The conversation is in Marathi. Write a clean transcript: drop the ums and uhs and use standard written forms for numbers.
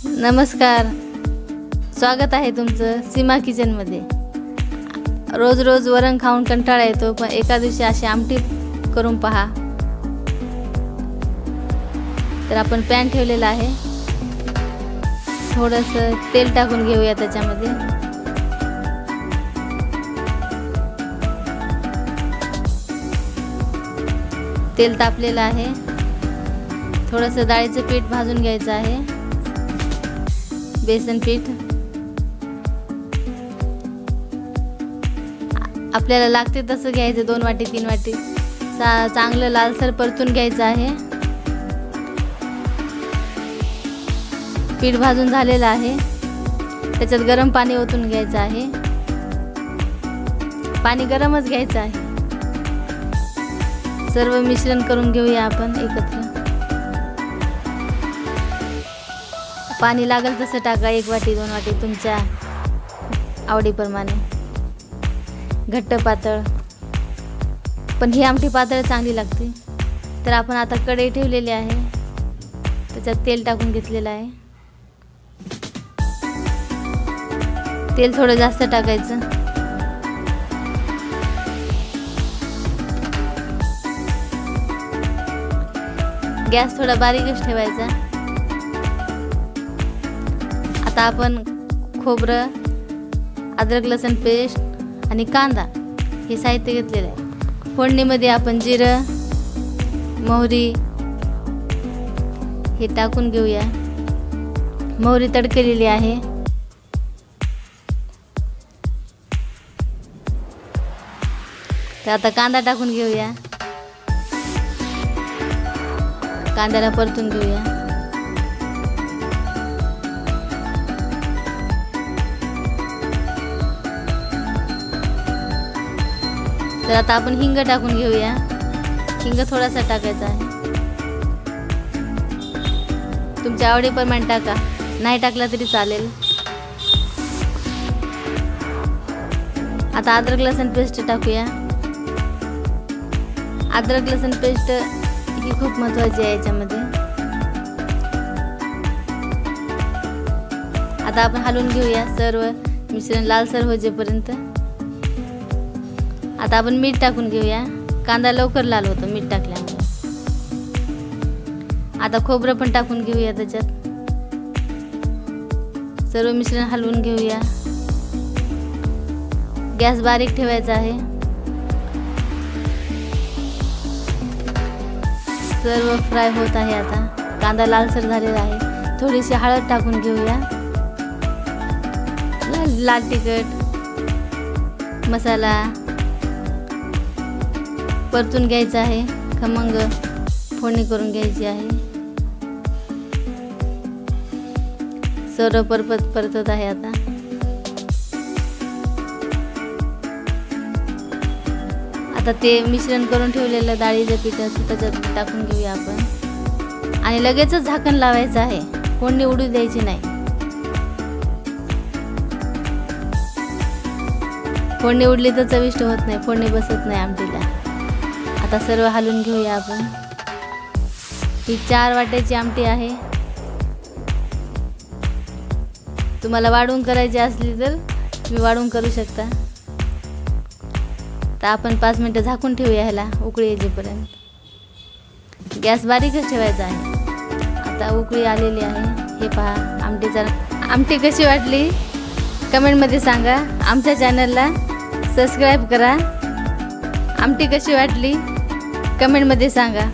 नमस्कार, स्वागत आहे तुमचं सीमा किचनमध्ये। रोज रोज वरण खाऊन कंटाळा येतो, पण एका दिवशी अशी आमटी करून पहा। तर आपण पॅन ठेवलेला आहे, थोडंसं तेल टाकून घेऊया त्याच्यामध्ये। तेल तापलेलं आहे, थोडंसं डाळीचं पीठ भाजून घ्यायचं आहे, बेसन पीठ। आपल्याला लागते तसं घ्यायचं, 2 वाटी 3 वाटी। चांगलं लालसर परतून घ्यायचं आहे। पीठ भाजून झालेलं आहे, त्याच्यात गरम पाणी ओतून घ्यायचं आहे। पाणी गरमच घ्यायचं आहे। सर्व मिश्रण करून घेऊया आपण एकत्र। पाणी लागेल तसं टाका, 1 वाटी 2 वाटी तुमच्या आवडीप्रमाणे, घट्ट पातळ। पण ही आमटी पातळ चांगली लागते। तर आपण आता कढई ठेवलेली आहे, त्याच्यात तेल टाकून घेतलेलं आहे। तेल थोडं जास्त टाकायचं। गॅस थोडा बारीकच ठेवायचा। आता आपण खोबरं, अद्रक लसूण पेस्ट आणि कांदा हे साहित्य घेतलेलं आहे। फोडणीमध्ये आपण जिरं, मोहरी हे टाकून घेऊया। मोहरी तडकेलेली आहे। तर आता कांदा टाकून घेऊया, कांद्याला परतून घेऊया। तर आता आपण हिंग टाकून घेऊया। हिंग थोडासा टाकायचा आहे, तुमच्या आवडीप्रमाणे टाका, नाही टाकला तरी चालेल। आता अद्रक लसूण पेस्ट टाकूया। अद्रक लसूण पेस्ट ही खूप महत्त्वाची आहे याच्यामध्ये। आता आपण हलवून घेऊया सर्व मिश्रण लालसर होजेपर्यंत। आता आपण मीठ टाकून घेऊया, कांदा लवकर लाल होतो मीठ टाकल्यामुळे। आता खोबरं पण टाकून घेऊया त्याच्यात। सर्व मिश्रण हलवून घेऊया। गॅस बारीक ठेवायचा आहे। सर्व फ्राय होत आहे। आता कांदा लालसर झालेला आहे। थोडीशी हळद टाकून घेऊया, लाल तिखट मसाला परतून घ्यायचा आहे। खमंग फोडणी करून घ्यायची आहे। सर्व परतत आहे। आता ते मिश्रण करून ठेवलेलं डाळीचं पिठाचं त्याच्यात टाकून घेऊया आपण, आणि लगेचच झाकण लावायचं आहे, फोडणी उडू द्यायची नाही। फोडणी उडली तर चविष्ट होत नाही, फोडणी बसत नाही आमटीला। आता सर्व हलवून घेऊया आपण। ही 4 वाट्याची आमटी आहे। तुम्हाला वाढून करायची असली तर तुम्ही वाढून करू शकता। तर आपण 5 मिनिटं झाकून ठेवूया ह्याला उकळी येईपर्यंत। गॅस बारीकच ठेवायचा आहे। आता उकळी आलेली आहे, हे पहा। आमटी कशी वाटली कमेंटमध्ये सांगा। आमच्या चॅनलला सबस्क्राईब करा। आमटी कशी वाटली कमेंटमध्ये सांगा।